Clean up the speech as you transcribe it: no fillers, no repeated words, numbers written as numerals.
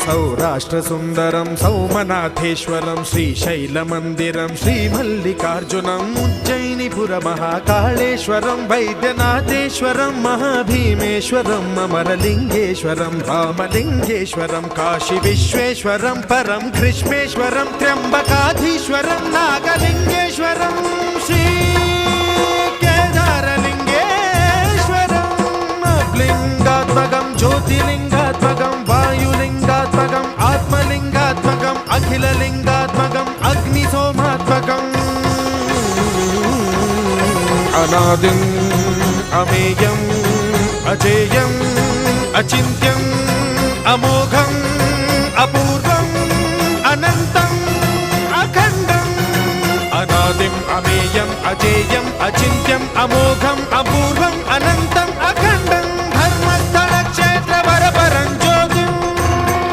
सौराष्ट्रसुन्दरं सौमनाथेश्वरं श्रीशैलमन्दिरं श्रीमल्लिकार्जुनम् उज्जयिनीपुरमहाकाळेश्वरं वैद्यनाथेश्वरं महाभीमेश्वरम् अमरलिङ्गेश्वरं रामलिङ्गेश्वरं काशीविश्वेश्वरं परं ग्रीष्मेश्वरं त्र्यम्बकाधीश्वरं नागलिङ्गेश्वरं श्रीकेदारलिङ्गेश्वरम् लिङ्गात्मकं ज्योतिलिङ्गात्मकं वायुलिङ्गात्मकम् आत्मलिङ्गात्मकम् अखिललिङ्गात्मकम् अग्निसोमात्मकम् अनादिम् अमेयम् अजेयम् अचिन्त्यम् अमोघम् अपूर्वम् अनन्तम् अखण्डम् अनादिम् अमेयम् अजेयम् अचिन्त्यम् अमोघम् अपूर्वम् अनन्तम्